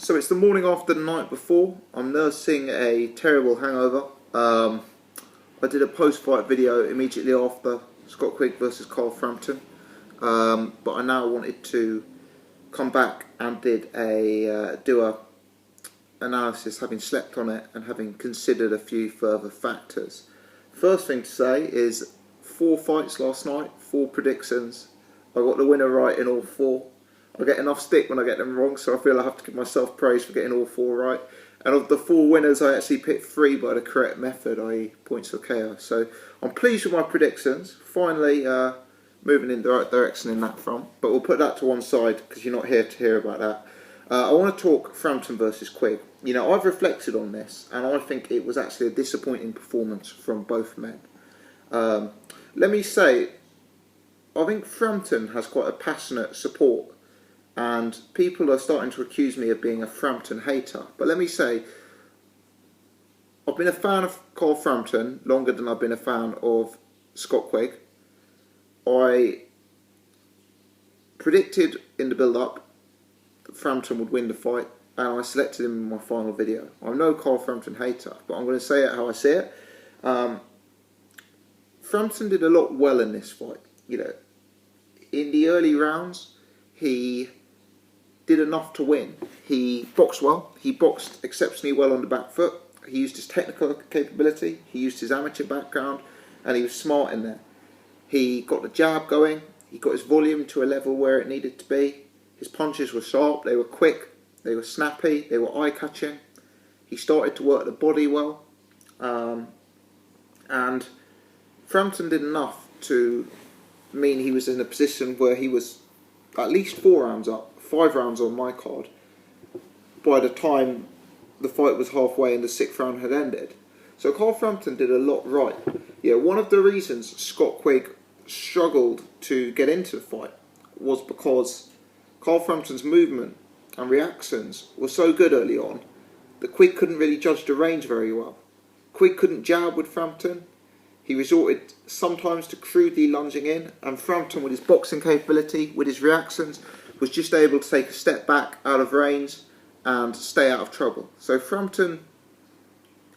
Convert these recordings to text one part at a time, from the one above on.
So it's the morning after the night before. I'm nursing a terrible hangover. I did a post-fight video immediately after Scott Quigg versus Carl Frampton, but I now wanted to come back and do a analysis, having slept on it and having considered a few further factors. First thing to say is 4 fights last night, 4 predictions. I got the winner right in all 4. I get enough stick when I get them wrong, so I feel I have to give myself praise for getting all 4 right. And of the 4 winners, I actually picked 3 by the correct method, i.e. points or KO. So I'm pleased with my predictions. Finally moving in the right direction in that front. But we'll put that to one side because you're not here to hear about that. I want to talk Frampton versus Quigg. You know, I've reflected on this, and I think it was actually a disappointing performance from both men. Let me say, I think Frampton has quite a passionate support, and people are starting to accuse me of being a Frampton hater. But let me say, I've been a fan of Carl Frampton longer than I've been a fan of Scott Quigg. I predicted in the build-up that Frampton would win the fight, and I selected him in my final video. I'm no Carl Frampton hater, but I'm going to say it how I see it. Frampton did a lot well in this fight. You know, in the early rounds, he did enough to win. He boxed well. He boxed exceptionally well on the back foot. He used his technical capability. He used his amateur background, and he was smart in there. He got the jab going. He got his volume to a level where it needed to be. His punches were sharp. They were quick. They were snappy. They were eye-catching. He started to work the body well. And Frampton did enough to mean he was in a position where he was at least 4 rounds up, 5 rounds on my card, by the time the fight was halfway and the 6th round had ended. So Carl Frampton did a lot right. Yeah, one of the reasons Scott Quigg struggled to get into the fight was because Carl Frampton's movement and reactions were so good early on that Quigg couldn't really judge the range very well. Quigg couldn't jab with Frampton. He resorted sometimes to crudely lunging in, and Frampton, with his boxing capability, with his reactions, was just able to take a step back out of range and stay out of trouble. So Frampton,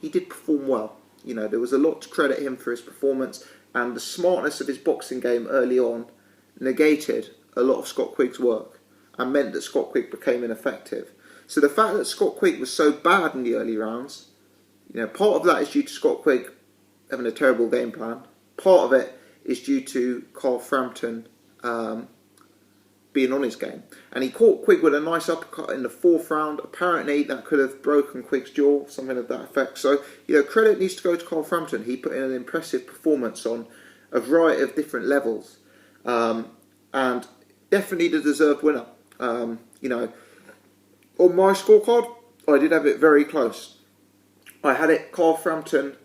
he did perform well. You know, there was a lot to credit him for his performance, and the smartness of his boxing game early on negated a lot of Scott Quigg's work and meant that Scott Quigg became ineffective. So the fact that Scott Quigg was so bad in the early rounds, you know, part of that is due to Scott Quigg having a terrible game plan. Part of it is due to Carl Frampton being on his game. And he caught Quigg with a nice uppercut in the 4th round. Apparently that could have broken Quigg's jaw, something of that effect. So, you know, credit needs to go to Carl Frampton. He put in an impressive performance on a variety of different levels. And definitely the deserved winner. You know, on my scorecard, I did have it very close. I had it Carl Frampton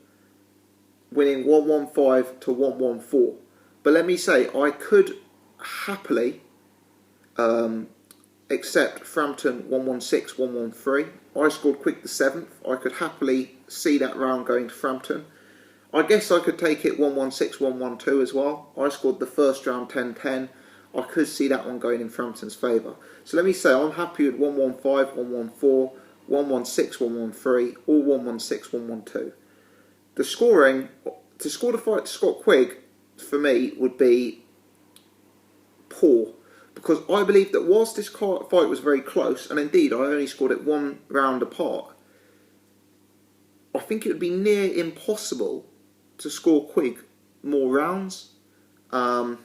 winning 115 to 114. But let me say, I could happily accept Frampton 116, 113. I scored Quigg the 7th. I could happily see that round going to Frampton. I guess I could take it 116, 112 as well. I scored the 1st round 10-10. I could see that one going in Frampton's favour. So let me say, I'm happy with 115, 114, 116, 113, or 116, 112. The scoring, to score the fight to Scott Quigg, for me, would be poor. Because I believe that whilst this fight was very close, and indeed I only scored it 1 round apart, I think it would be near impossible to score Quigg more rounds than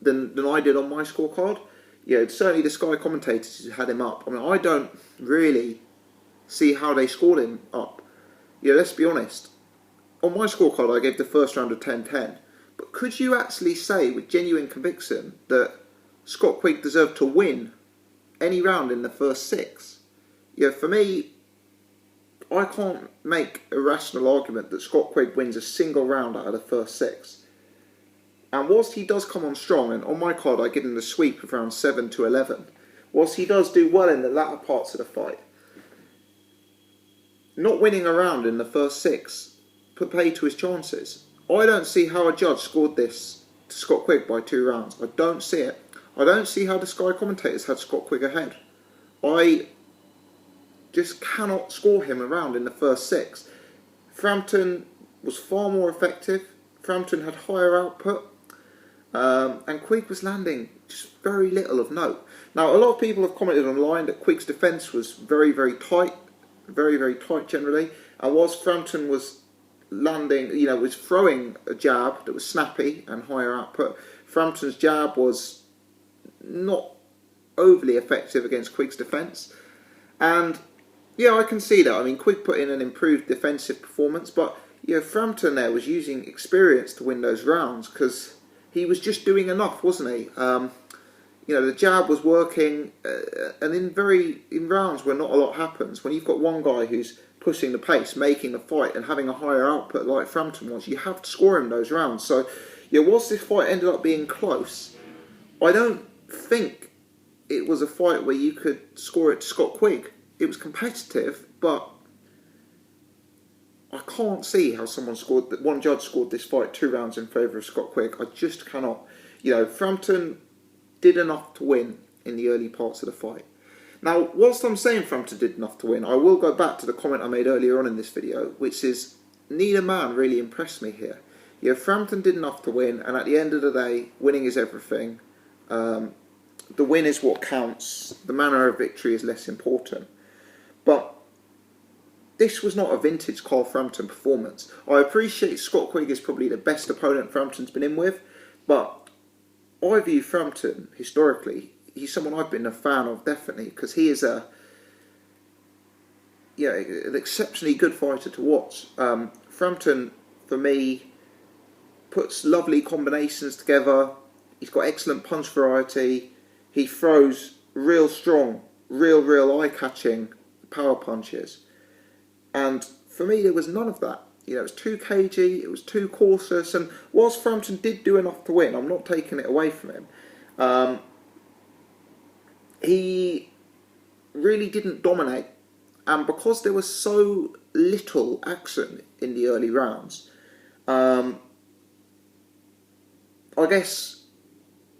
I did on my scorecard. You know, certainly the Sky Commentators had him up. I mean, I don't really see how they scored him up. Yeah, let's be honest. On my scorecard, I gave the 1st round a 10-10. But could you actually say with genuine conviction that Scott Quigg deserved to win any round in the first 6? Yeah, for me, I can't make a rational argument that Scott Quigg wins a single round out of the first 6. And whilst he does come on strong, and on my card I give him the sweep of round 7 to 11, whilst he does do well in the latter parts of the fight, not winning a round in the first 6 put pay to his chances. I don't see how a judge scored this to Scott Quigg by 2 rounds. I don't see it. I don't see how the Sky Commentators had Scott Quigg ahead. I just cannot score him around in the first 6. Frampton was far more effective. Frampton had higher output. And Quigg was landing just very little of note. Now, a lot of people have commented online that Quigg's defence was very, very tight. Very, very tight generally. And whilst Frampton was landing, was throwing a jab that was snappy and higher output, Frampton's jab was not overly effective against Quigg's defence. And yeah, I can see that. I mean, Quigg put in an improved defensive performance, but Frampton there was using experience to win those rounds because he was just doing enough, wasn't he? The jab was working, and in rounds where not a lot happens, when you've got one guy who's pushing the pace, making the fight, and having a higher output like Frampton was, you have to score him those rounds. So, whilst this fight ended up being close, I don't think it was a fight where you could score it to Scott Quigg. It was competitive, but I can't see how one judge scored this fight 2 rounds in favour of Scott Quigg. I just cannot. Frampton did enough to win in the early parts of the fight. Now, whilst I'm saying Frampton did enough to win, I will go back to the comment I made earlier on in this video, which is neither man really impressed me here. Frampton did enough to win, and at the end of the day, winning is everything. The win is what counts. The manner of victory is less important. But this was not a vintage Carl Frampton performance. I appreciate Scott Quigg is probably the best opponent Frampton's been in with, but I view Frampton, historically, he's someone I've been a fan of, definitely, because he is an exceptionally good fighter to watch. Frampton, for me, puts lovely combinations together. He's got excellent punch variety. He throws real strong, real eye-catching power punches. And for me, there was none of that. It was too cagey, it was too cautious, and whilst Frampton did do enough to win, I'm not taking it away from him, he really didn't dominate. And because there was so little action in the early rounds, I guess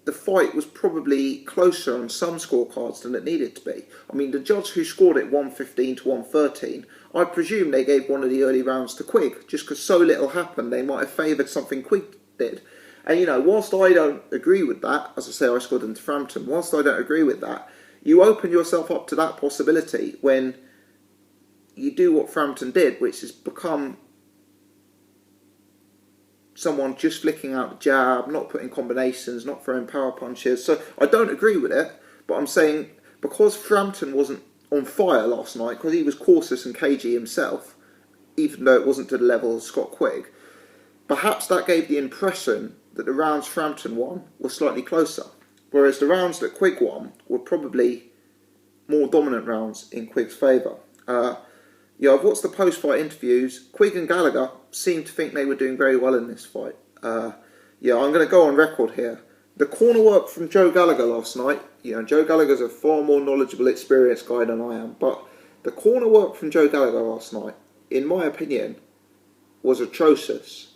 the fight was probably closer on some scorecards than it needed to be. I mean, the judge who scored it 115 to 113, I presume they gave one of the early rounds to Quigg, just because so little happened, they might have favoured something Quigg did. And whilst I don't agree with that, as I say, I scored into Frampton, whilst I don't agree with that, you open yourself up to that possibility when you do what Frampton did, which is become someone just flicking out the jab, not putting combinations, not throwing power punches. So I don't agree with it, but I'm saying because Frampton wasn't on fire last night, because he was cautious and cagey himself, even though it wasn't to the level of Scott Quigg, perhaps that gave the impression that the rounds Frampton won were slightly closer, whereas the rounds that Quigg won were probably more dominant rounds in Quigg's favour. I've watched the post-fight interviews. Quigg and Gallagher seemed to think they were doing very well in this fight. I'm going to go on record here. The corner work from Joe Gallagher last night, Joe Gallagher's a far more knowledgeable, experienced guy than I am, but the corner work from Joe Gallagher last night, in my opinion, was atrocious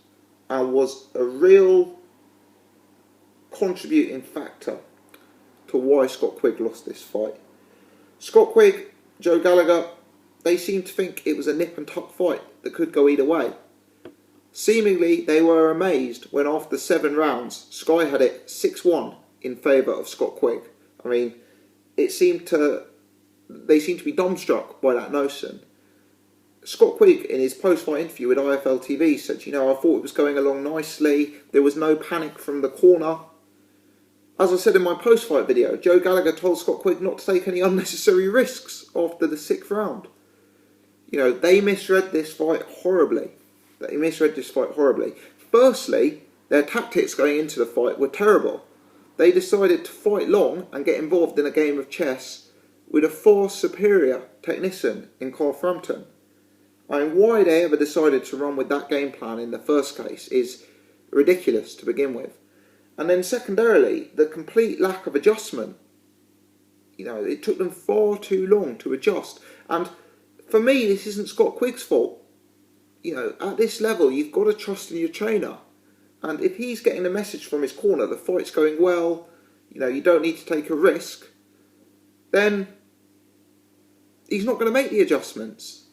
and was a real contributing factor to why Scott Quigg lost this fight. Scott Quigg, Joe Gallagher, they seemed to think it was a nip and tuck fight that could go either way. Seemingly, they were amazed when after 7 rounds, Sky had it 6-1 in favour of Scott Quigg. I mean, they seemed to be dumbstruck by that notion. Scott Quigg, in his post-fight interview with IFL TV, said, I thought it was going along nicely. There was no panic from the corner. As I said in my post-fight video, Joe Gallagher told Scott Quigg not to take any unnecessary risks after the 6th round. They misread this fight horribly. Firstly, their tactics going into the fight were terrible. They decided to fight long and get involved in a game of chess with a far superior technician in Carl Frampton. Why they ever decided to run with that game plan in the first case is ridiculous to begin with. And then secondarily, the complete lack of adjustment. It took them far too long to adjust. And for me, this isn't Scott Quigg's fault. At this level, you've got to trust in your trainer. And if he's getting a message from his corner, the fight's going well, you don't need to take a risk, then he's not going to make the adjustments.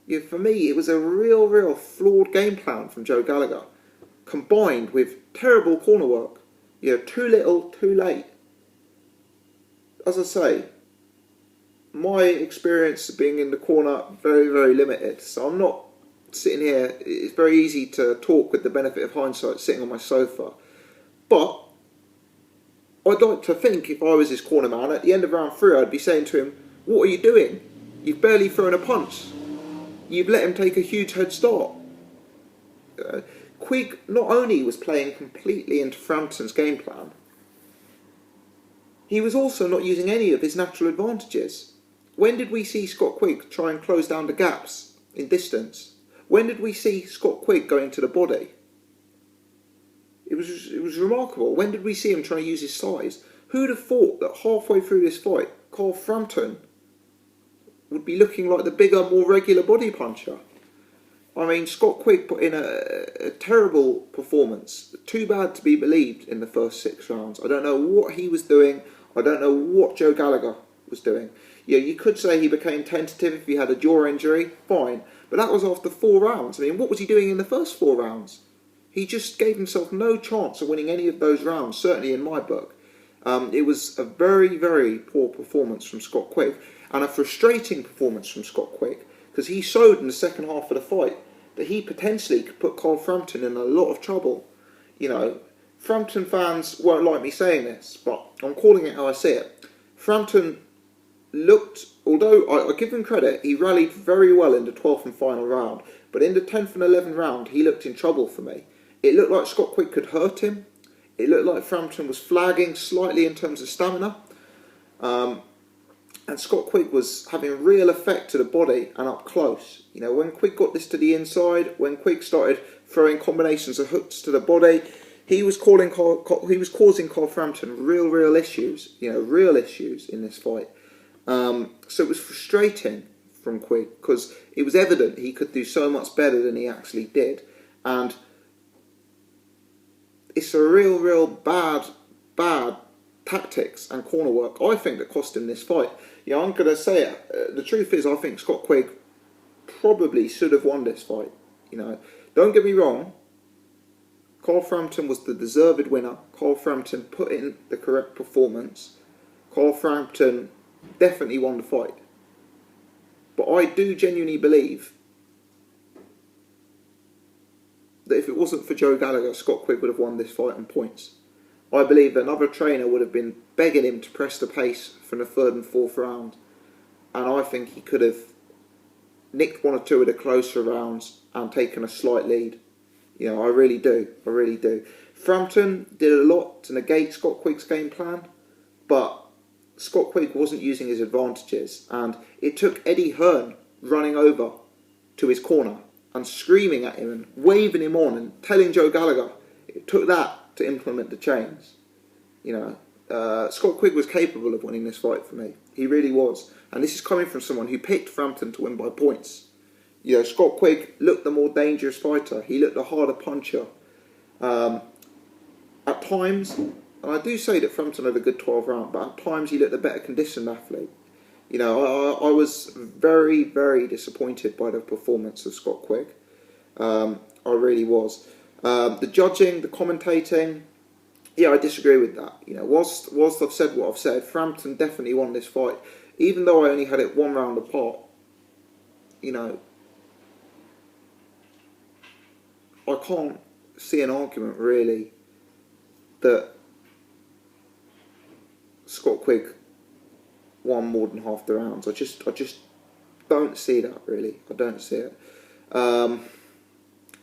Yeah, for me, it was a real flawed game plan from Joe Gallagher, combined with terrible corner work. Too little, too late. As I say, my experience of being in the corner very limited. So I'm not sitting here. It's very easy to talk with the benefit of hindsight, sitting on my sofa. But I'd like to think if I was his corner man, at the end of round 3, I'd be saying to him, "What are you doing? You've barely thrown a punch. You've let him take a huge head start." Quigg not only was playing completely into Frampton's game plan, he was also not using any of his natural advantages. When did we see Scott Quigg try and close down the gaps in distance? When did we see Scott Quigg going to the body? It was remarkable. When did we see him trying to use his size? Who'd have thought that halfway through this fight, Carl Frampton would be looking like the bigger, more regular body puncher? I mean, Scott Quigg put in a terrible performance. Too bad to be believed in the first 6 rounds. I don't know what he was doing. I don't know what Joe Gallagher was doing. You could say he became tentative if he had a jaw injury. Fine. But that was after 4 rounds. I mean, what was he doing in the first 4 rounds? He just gave himself no chance of winning any of those rounds, certainly in my book. It was a very poor performance from Scott Quigg, and a frustrating performance from Scott Quigg, because he showed in the second half of the fight that he potentially could put Carl Frampton in a lot of trouble. Frampton fans won't like me saying this, but I'm calling it how I see it. Frampton looked, although I give him credit, he rallied very well in the 12th and final round, but in the 10th and 11th round he looked in trouble for me. It looked like Scott Quigg could hurt him. It looked like Frampton was flagging slightly in terms of stamina. And Scott Quigg was having real effect to the body and up close. When Quigg got this to the inside, when Quigg started throwing combinations of hooks to the body, he was causing Carl Frampton real issues. Real issues in this fight. So it was frustrating from Quigg, because it was evident he could do so much better than he actually did. And it's a real bad tactics and corner work, I think, that cost him this fight. I'm going to say it. The truth is, I think Scott Quigg probably should have won this fight. Don't get me wrong. Carl Frampton was the deserved winner. Carl Frampton put in the correct performance. Carl Frampton definitely won the fight. But I do genuinely believe that if it wasn't for Joe Gallagher, Scott Quigg would have won this fight on points. I believe another trainer would have been begging him to press the pace from the 3rd and 4th round, and I think he could have nicked 1 or 2 of the closer rounds and taken a slight lead. I really do. Frampton did a lot to negate Scott Quigg's game plan, but Scott Quigg wasn't using his advantages, and it took Eddie Hearn running over to his corner and screaming at him and waving him on and telling Joe Gallagher. It took that to implement the change. Scott Quigg was capable of winning this fight for me. He really was. And this is coming from someone who picked Frampton to win by points. Scott Quigg looked the more dangerous fighter. He looked the harder puncher. At times, and I do say that Frampton had a good 12 round, but at times he looked a better conditioned athlete. I was very disappointed by the performance of Scott Quigg. I really was. The judging, the commentating, I disagree with that. Whilst I've said what I've said, Frampton definitely won this fight, even though I only had it 1 round apart. I can't see an argument really that Scott Quigg won more than half the rounds. I just don't see that really. I don't see it.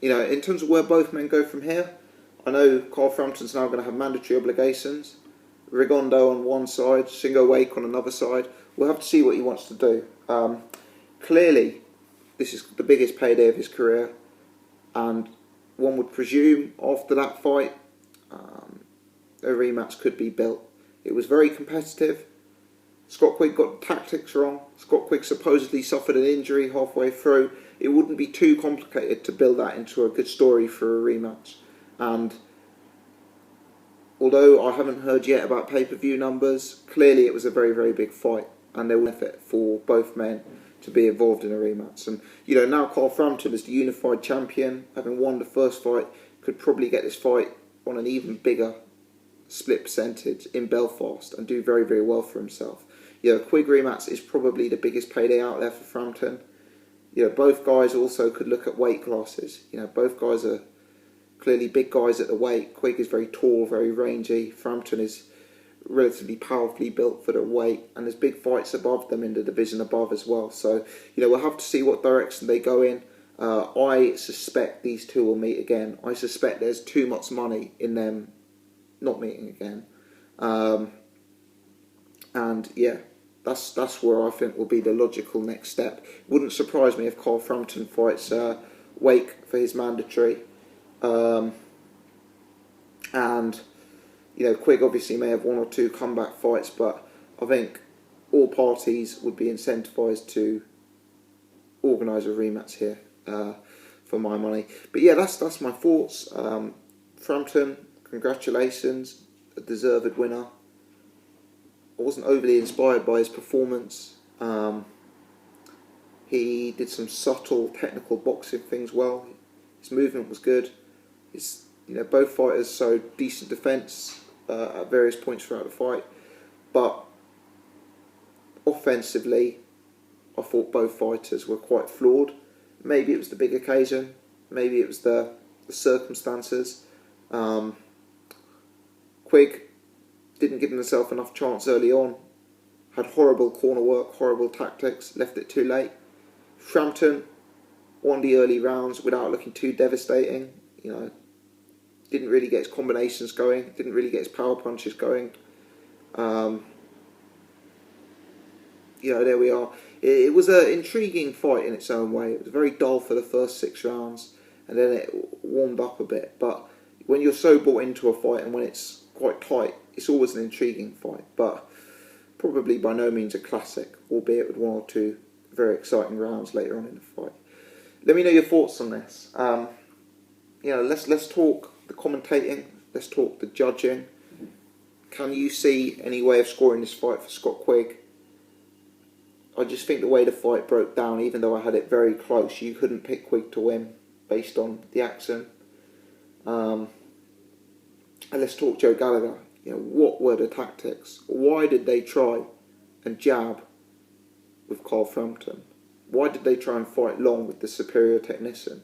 In terms of where both men go from here, I know Carl Frampton's now going to have mandatory obligations. Rigondeaux on one side, Shingo Wake on another side. We'll have to see what he wants to do. Clearly, this is the biggest payday of his career, and one would presume after that fight, a rematch could be built. It was very competitive. Scott Quigg got tactics wrong. Scott Quigg supposedly suffered an injury halfway through. It wouldn't be too complicated to build that into a good story for a rematch. And although I haven't heard yet about pay-per-view numbers, clearly it was a very big fight. and there will benefit for both men to be involved in a rematch. And you know, now Carl Frampton is the unified champion, having won the first fight, could probably get this fight on an even bigger split percentage in Belfast and do very, very well for himself. You know, Quigg rematch is probably the biggest payday out there for Frampton. You know, both guys also could look at weight classes. You know, both guys are clearly big guys at the weight. Quigg is very tall, very rangy. Frampton is relatively powerfully built for the weight, and there's big fights above them in the division above as well. So, you know, we'll have to see what direction they go in. I suspect these two will meet again. I suspect there's too much money in them not meeting again. And yeah, that's where I think will be the logical next step. Wouldn't surprise me if Carl Frampton fights Wake for his mandatory. And you know, Quigg obviously may have one or two comeback fights, but I think all parties would be incentivised to organise a rematch here for my money. But yeah, that's my thoughts. Frampton, congratulations, a deserved winner. I wasn't overly inspired by his performance. He did some subtle technical boxing things well. His movement was good. You know, both fighters showed decent defence at various points throughout the fight, but offensively, I thought both fighters were quite flawed. Maybe it was the big occasion, maybe it was the circumstances. Quigg didn't give himself enough chance early on, had horrible corner work, horrible tactics, left it too late. Frampton won the early rounds without looking too devastating, you know. Didn't really get his combinations going, didn't really get his power punches going. You know, there we are. It was an intriguing fight in its own way. It was very dull for the first 6 rounds, and then it warmed up a bit. But when you're so bought into a fight and when it's quite tight, it's always an intriguing fight. But probably by no means a classic, albeit with 1 or 2 very exciting rounds later on in the fight. Let me know your thoughts on this. You know, let's talk the commentating, let's talk the judging. Can you see any way of scoring this fight for Scott Quigg? I just think the way the fight broke down, even though I had it very close, you couldn't pick Quigg to win based on the action. And let's talk Joe Gallagher. You know, what were the tactics? Why did they try and jab with Carl Frampton? Why did they try and fight long with the superior technician?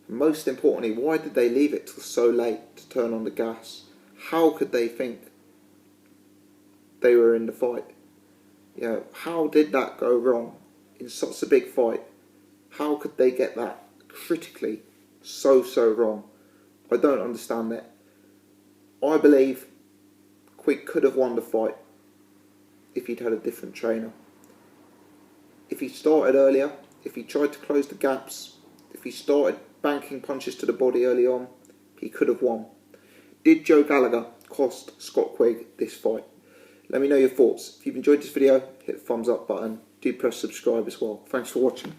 Most importantly, why did they leave it till so late to turn on the gas? How could they think they were in the fight? You know, how did that go wrong in such a big fight? How could they get that critically so wrong? I don't understand it. I believe Quigg could have won the fight if he'd had a different trainer. If he started earlier, if he tried to close the gaps, if he started banking punches to the body early on, he could have won. Did Joe Gallagher cost Scott Quigg this fight? Let me know your thoughts. If you've enjoyed this video, hit the thumbs up button. Do press subscribe as well. Thanks for watching.